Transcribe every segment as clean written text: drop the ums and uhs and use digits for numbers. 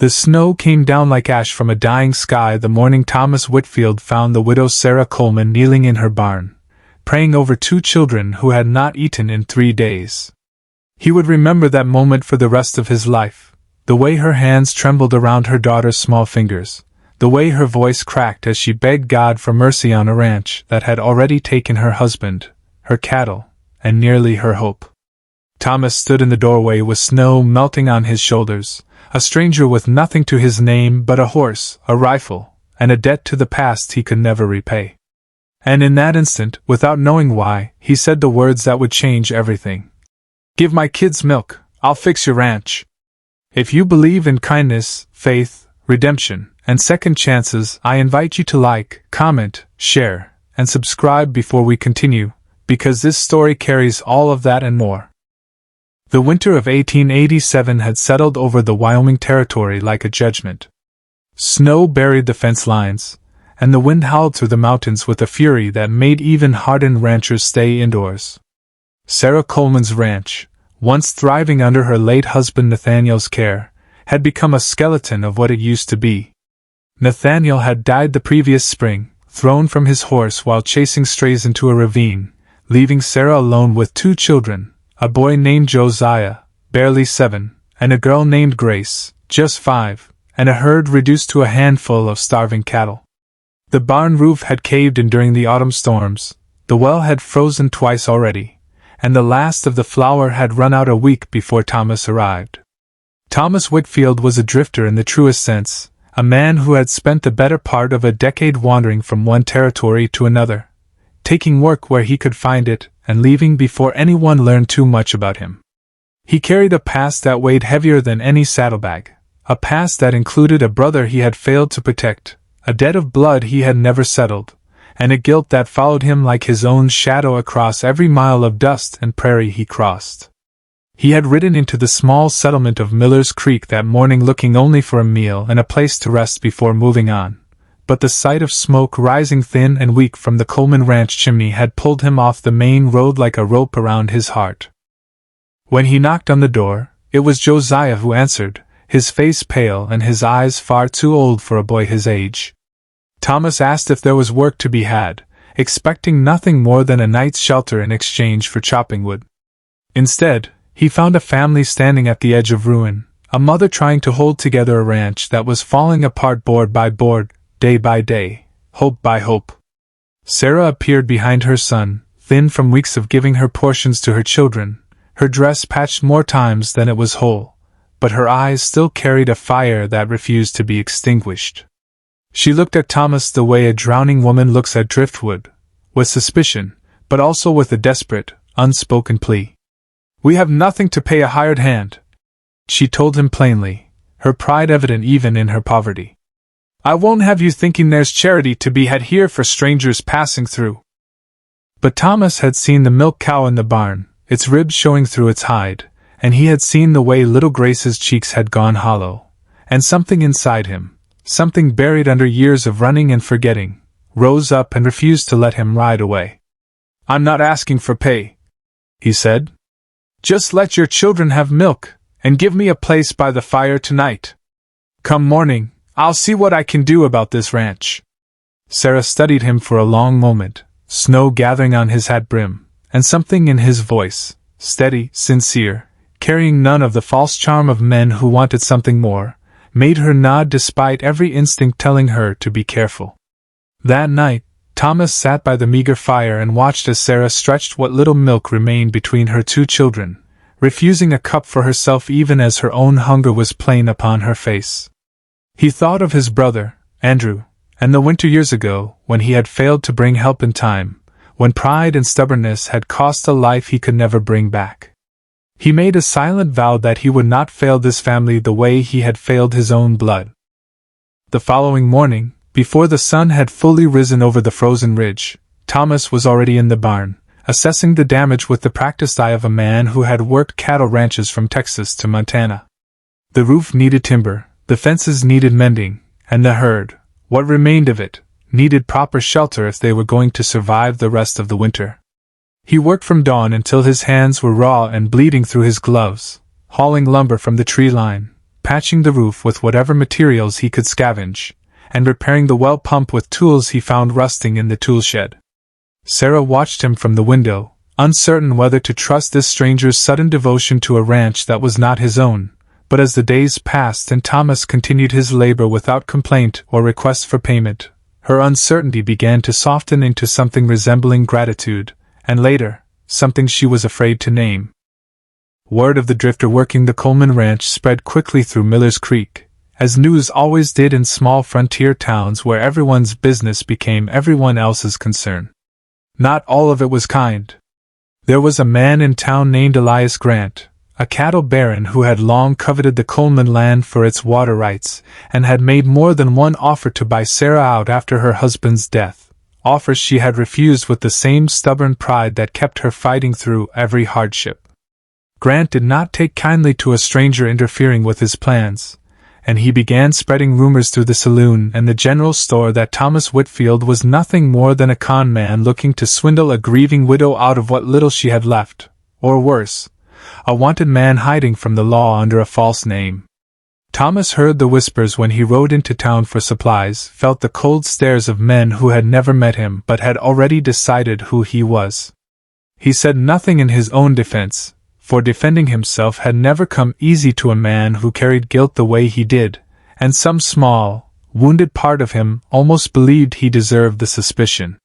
The snow came down like ash from a dying sky the morning Thomas Whitfield found the widow Sarah Coleman kneeling in her barn, praying over 2 children who had not eaten in 3 days. He would remember that moment for the rest of his life, the way her hands trembled around her daughter's small fingers, the way her voice cracked as she begged God for mercy on a ranch that had already taken her husband, her cattle, and nearly her hope. Thomas stood in the doorway with snow melting on his shoulders, a stranger with nothing to his name but a horse, a rifle, and a debt to the past he could never repay. And in that instant, without knowing why, he said the words that would change everything. "Give my kids milk, I'll fix your ranch." If you believe in kindness, faith, redemption, and second chances, I invite you to like, comment, share, and subscribe before we continue, because this story carries all of that and more. The winter of 1887 had settled over the Wyoming Territory like a judgment. Snow buried the fence lines, and the wind howled through the mountains with a fury that made even hardened ranchers stay indoors. Sarah Coleman's ranch, once thriving under her late husband Nathaniel's care, had become a skeleton of what it used to be. Nathaniel had died the previous spring, thrown from his horse while chasing strays into a ravine, leaving Sarah alone with 2 children, a boy named Josiah, barely 7, and a girl named Grace, just 5, and a herd reduced to a handful of starving cattle. The barn roof had caved in during the autumn storms, the well had frozen twice already, and the last of the flour had run out a week before Thomas arrived. Thomas Whitfield was a drifter in the truest sense, a man who had spent the better part of a decade wandering from one territory to another, taking work where he could find it, and leaving before anyone learned too much about him. He carried a past that weighed heavier than any saddlebag, a past that included a brother he had failed to protect, a debt of blood he had never settled, and a guilt that followed him like his own shadow across every mile of dust and prairie he crossed. He had ridden into the small settlement of Miller's Creek that morning looking only for a meal and a place to rest before moving on, but the sight of smoke rising thin and weak from the Coleman Ranch chimney had pulled him off the main road like a rope around his heart. When he knocked on the door, it was Josiah who answered, his face pale and his eyes far too old for a boy his age. Thomas asked if there was work to be had, expecting nothing more than a night's shelter in exchange for chopping wood. Instead, he found a family standing at the edge of ruin, a mother trying to hold together a ranch that was falling apart board by board, day by day, hope by hope. Sarah appeared behind her son, thin from weeks of giving her portions to her children, her dress patched more times than it was whole, but her eyes still carried a fire that refused to be extinguished. She looked at Thomas the way a drowning woman looks at driftwood, with suspicion, but also with a desperate, unspoken plea. "We have nothing to pay a hired hand," she told him plainly, her pride evident even in her poverty. "I won't have you thinking there's charity to be had here for strangers passing through." But Thomas had seen the milk cow in the barn, its ribs showing through its hide, and he had seen the way little Grace's cheeks had gone hollow, and something inside him, something buried under years of running and forgetting, rose up and refused to let him ride away. "I'm not asking for pay," he said. "Just let your children have milk, and give me a place by the fire tonight. Come morning, I'll see what I can do about this ranch." Sarah studied him for a long moment, snow gathering on his hat brim, and something in his voice, steady, sincere, carrying none of the false charm of men who wanted something more, made her nod despite every instinct telling her to be careful. That night, Thomas sat by the meager fire and watched as Sarah stretched what little milk remained between her 2 children, refusing a cup for herself even as her own hunger was plain upon her face. He thought of his brother, Andrew, and the winter years ago, when he had failed to bring help in time, when pride and stubbornness had cost a life he could never bring back. He made a silent vow that he would not fail this family the way he had failed his own blood. The following morning, before the sun had fully risen over the frozen ridge, Thomas was already in the barn, assessing the damage with the practiced eye of a man who had worked cattle ranches from Texas to Montana. The roof needed timber, the fences needed mending, and the herd, what remained of it, needed proper shelter if they were going to survive the rest of the winter. He worked from dawn until his hands were raw and bleeding through his gloves, hauling lumber from the tree line, patching the roof with whatever materials he could scavenge, and repairing the well pump with tools he found rusting in the tool shed. Sarah watched him from the window, uncertain whether to trust this stranger's sudden devotion to a ranch that was not his own, but as the days passed and Thomas continued his labor without complaint or request for payment, her uncertainty began to soften into something resembling gratitude, and later, something she was afraid to name. Word of the drifter working the Coleman ranch spread quickly through Miller's Creek, as news always did in small frontier towns where everyone's business became everyone else's concern. Not all of it was kind. There was a man in town named Elias Grant, a cattle baron who had long coveted the Coleman land for its water rights, and had made more than one offer to buy Sarah out after her husband's death, offers she had refused with the same stubborn pride that kept her fighting through every hardship. Grant did not take kindly to a stranger interfering with his plans, and he began spreading rumors through the saloon and the general store that Thomas Whitfield was nothing more than a con man looking to swindle a grieving widow out of what little she had left, or worse, a wanted man hiding from the law under a false name. Thomas heard the whispers when he rode into town for supplies, felt the cold stares of men who had never met him but had already decided who he was. He said nothing in his own defense, for defending himself had never come easy to a man who carried guilt the way he did, and some small, wounded part of him almost believed he deserved the suspicion.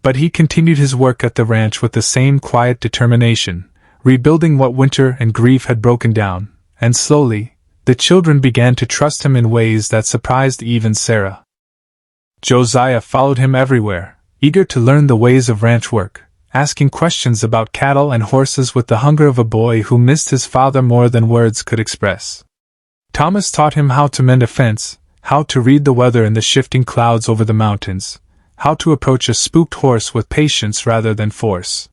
But he continued his work at the ranch with the same quiet determination, rebuilding what winter and grief had broken down, and slowly, the children began to trust him in ways that surprised even Sarah. Josiah followed him everywhere, eager to learn the ways of ranch work, asking questions about cattle and horses with the hunger of a boy who missed his father more than words could express. Thomas taught him how to mend a fence, how to read the weather in the shifting clouds over the mountains, how to approach a spooked horse with patience rather than force.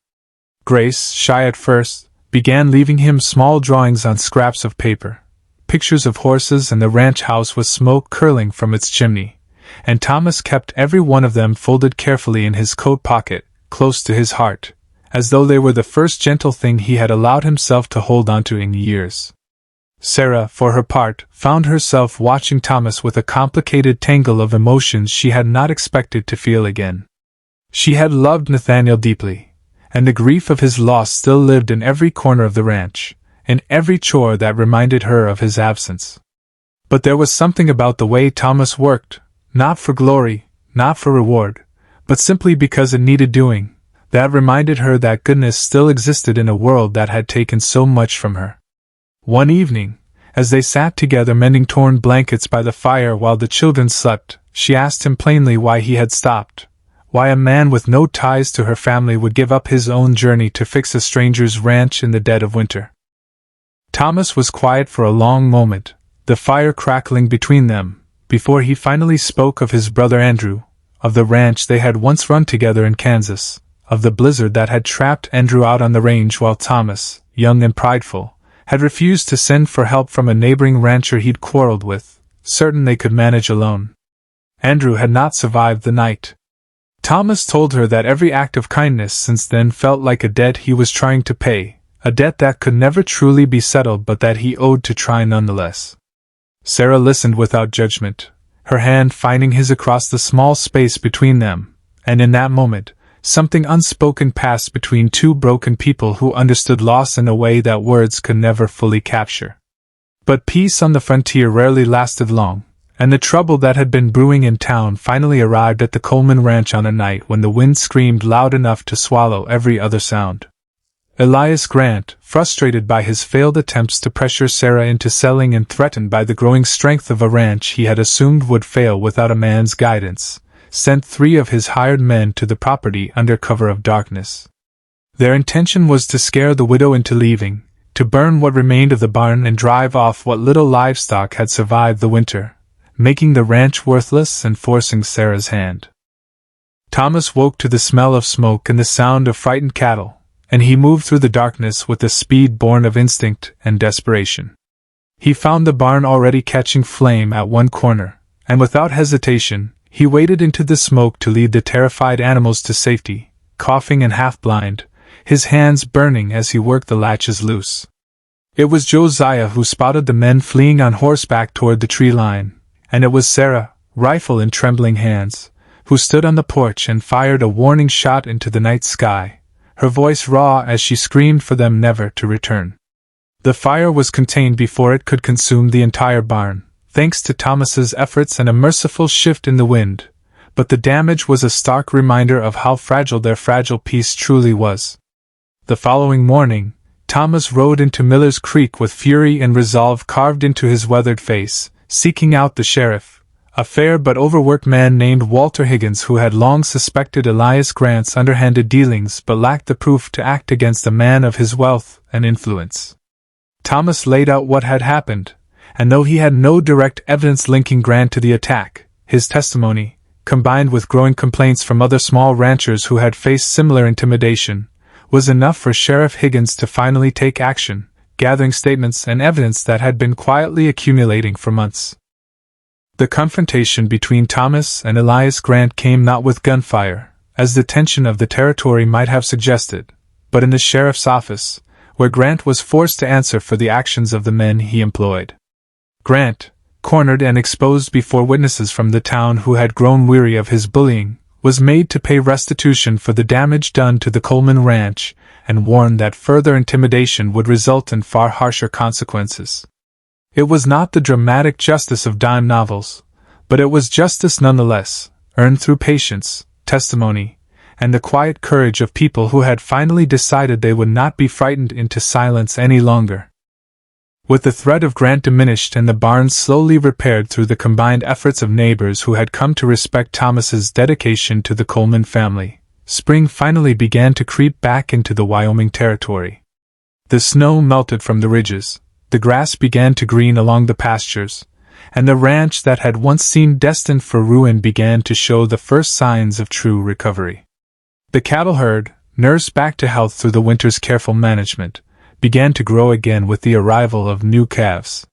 Grace, shy at first, began leaving him small drawings on scraps of paper, pictures of horses and the ranch house with smoke curling from its chimney, and Thomas kept every one of them folded carefully in his coat pocket, close to his heart, as though they were the first gentle thing he had allowed himself to hold onto in years. Sarah, for her part, found herself watching Thomas with a complicated tangle of emotions she had not expected to feel again. She had loved Nathaniel deeply, and the grief of his loss still lived in every corner of the ranch, in every chore that reminded her of his absence. But there was something about the way Thomas worked, not for glory, not for reward, but simply because it needed doing, that reminded her that goodness still existed in a world that had taken so much from her. One evening, as they sat together mending torn blankets by the fire while the children slept, she asked him plainly why he had stopped, why a man with no ties to her family would give up his own journey to fix a stranger's ranch in the dead of winter. Thomas was quiet for a long moment, the fire crackling between them, before he finally spoke of his brother Andrew, of the ranch they had once run together in Kansas, of the blizzard that had trapped Andrew out on the range while Thomas, young and prideful, had refused to send for help from a neighboring rancher he'd quarreled with, certain they could manage alone. Andrew had not survived the night. Thomas told her that every act of kindness since then felt like a debt he was trying to pay, a debt that could never truly be settled but that he owed to try nonetheless. Sarah listened without judgment, her hand finding his across the small space between them, and in that moment, something unspoken passed between two broken people who understood loss in a way that words could never fully capture. But peace on the frontier rarely lasted long, and the trouble that had been brewing in town finally arrived at the Coleman ranch on a night when the wind screamed loud enough to swallow every other sound. Elias Grant, frustrated by his failed attempts to pressure Sarah into selling and threatened by the growing strength of a ranch he had assumed would fail without a man's guidance, sent 3 of his hired men to the property under cover of darkness. Their intention was to scare the widow into leaving, to burn what remained of the barn and drive off what little livestock had survived the winter, making the ranch worthless and forcing Sarah's hand. Thomas woke to the smell of smoke and the sound of frightened cattle, and he moved through the darkness with a speed born of instinct and desperation. He found the barn already catching flame at one corner, and without hesitation, he waded into the smoke to lead the terrified animals to safety, coughing and half-blind, his hands burning as he worked the latches loose. It was Josiah who spotted the men fleeing on horseback toward the tree line, and it was Sarah, rifle in trembling hands, who stood on the porch and fired a warning shot into the night sky, her voice raw as she screamed for them never to return. The fire was contained before it could consume the entire barn, thanks to Thomas's efforts and a merciful shift in the wind, but the damage was a stark reminder of how fragile their fragile peace truly was. The following morning, Thomas rode into Miller's Creek with fury and resolve carved into his weathered face, seeking out the sheriff, a fair but overworked man named Walter Higgins who had long suspected Elias Grant's underhanded dealings but lacked the proof to act against a man of his wealth and influence. Thomas laid out what had happened, and though he had no direct evidence linking Grant to the attack, his testimony, combined with growing complaints from other small ranchers who had faced similar intimidation, was enough for Sheriff Higgins to finally take action, gathering statements and evidence that had been quietly accumulating for months. The confrontation between Thomas and Elias Grant came not with gunfire, as the tension of the territory might have suggested, but in the sheriff's office, where Grant was forced to answer for the actions of the men he employed. Grant, cornered and exposed before witnesses from the town who had grown weary of his bullying, was made to pay restitution for the damage done to the Coleman Ranch, and warned that further intimidation would result in far harsher consequences. It was not the dramatic justice of dime novels, but it was justice nonetheless, earned through patience, testimony, and the quiet courage of people who had finally decided they would not be frightened into silence any longer. With the threat of Grant diminished and the barns slowly repaired through the combined efforts of neighbors who had come to respect Thomas's dedication to the Coleman family, spring finally began to creep back into the Wyoming territory. The snow melted from the ridges, the grass began to green along the pastures, and the ranch that had once seemed destined for ruin began to show the first signs of true recovery. The cattle herd, nursed back to health through the winter's careful management, began to grow again with the arrival of new calves.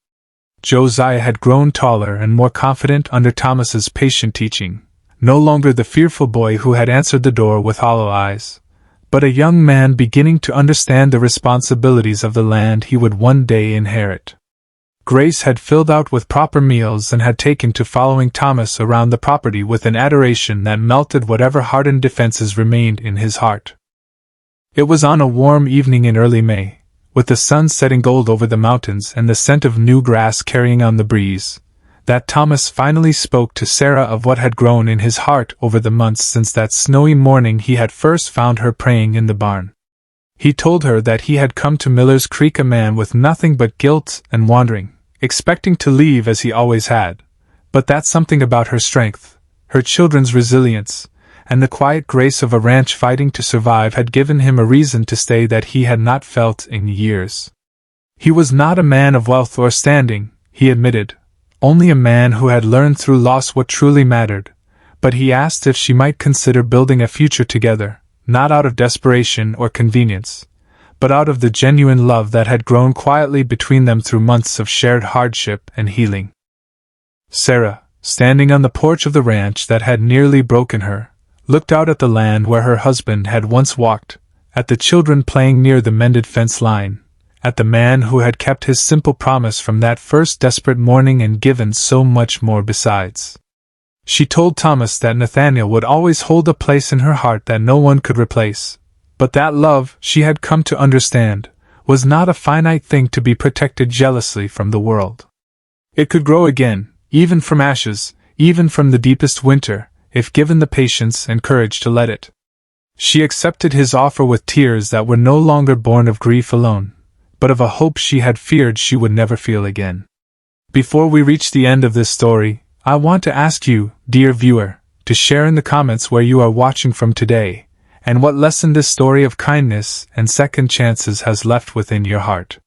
Josiah had grown taller and more confident under Thomas's patient teaching, no longer the fearful boy who had answered the door with hollow eyes, but a young man beginning to understand the responsibilities of the land he would one day inherit. Grace had filled out with proper meals and had taken to following Thomas around the property with an adoration that melted whatever hardened defenses remained in his heart. It was on a warm evening in early May, with the sun setting gold over the mountains and the scent of new grass carrying on the breeze, that Thomas finally spoke to Sarah of what had grown in his heart over the months since that snowy morning he had first found her praying in the barn. He told her that he had come to Miller's Creek a man with nothing but guilt and wandering, expecting to leave as he always had, but that something about her strength, her children's resilience, and the quiet grace of a ranch fighting to survive had given him a reason to stay that he had not felt in years. He was not a man of wealth or standing, he admitted, only a man who had learned through loss what truly mattered, but he asked if she might consider building a future together, not out of desperation or convenience, but out of the genuine love that had grown quietly between them through months of shared hardship and healing. Sarah, standing on the porch of the ranch that had nearly broken her, looked out at the land where her husband had once walked, at the children playing near the mended fence line, at the man who had kept his simple promise from that first desperate morning and given so much more besides. She told Thomas that Nathaniel would always hold a place in her heart that no one could replace, but that love, she had come to understand, was not a finite thing to be protected jealously from the world. It could grow again, even from ashes, even from the deepest winter, if given the patience and courage to let it. She accepted his offer with tears that were no longer born of grief alone, but of a hope she had feared she would never feel again. Before we reach the end of this story, I want to ask you, dear viewer, to share in the comments where you are watching from today, and what lesson this story of kindness and second chances has left within your heart.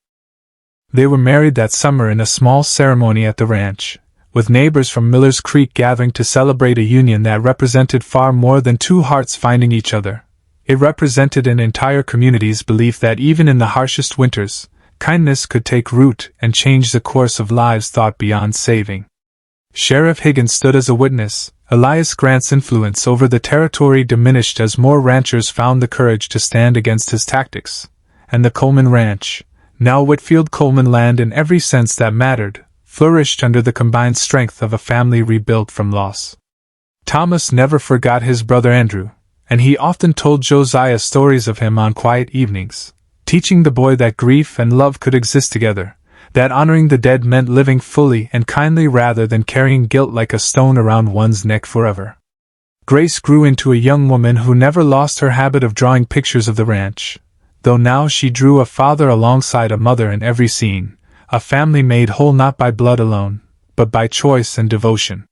They were married that summer in a small ceremony at the ranch, with neighbors from Miller's Creek gathering to celebrate a union that represented far more than two hearts finding each other. It represented an entire community's belief that even in the harshest winters, kindness could take root and change the course of lives thought beyond saving. Sheriff Higgins stood as a witness. Elias Grant's influence over the territory diminished as more ranchers found the courage to stand against his tactics, and the Coleman Ranch, Now Whitfield Coleman land in every sense that mattered, flourished under the combined strength of a family rebuilt from loss. Thomas never forgot his brother Andrew, and he often told Josiah stories of him on quiet evenings, teaching the boy that grief and love could exist together, that honoring the dead meant living fully and kindly rather than carrying guilt like a stone around one's neck forever. Grace grew into a young woman who never lost her habit of drawing pictures of the ranch, though now she drew a father alongside a mother in every scene, a family made whole not by blood alone, but by choice and devotion.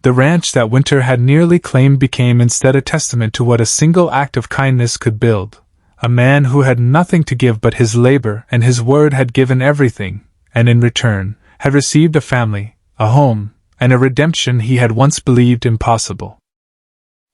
The ranch that Winter had nearly claimed became instead a testament to what a single act of kindness could build. A man who had nothing to give but his labor and his word had given everything, and in return, had received a family, a home, and a redemption he had once believed impossible.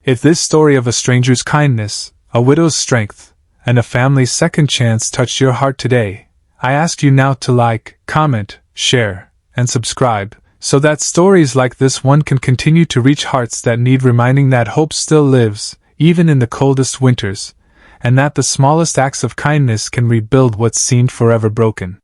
If this story of a stranger's kindness, a widow's strength, and a family's second chance touched your heart today, I ask you now to like, comment, share, and subscribe, so that stories like this one can continue to reach hearts that need reminding that hope still lives, even in the coldest winters, and that the smallest acts of kindness can rebuild what seemed forever broken.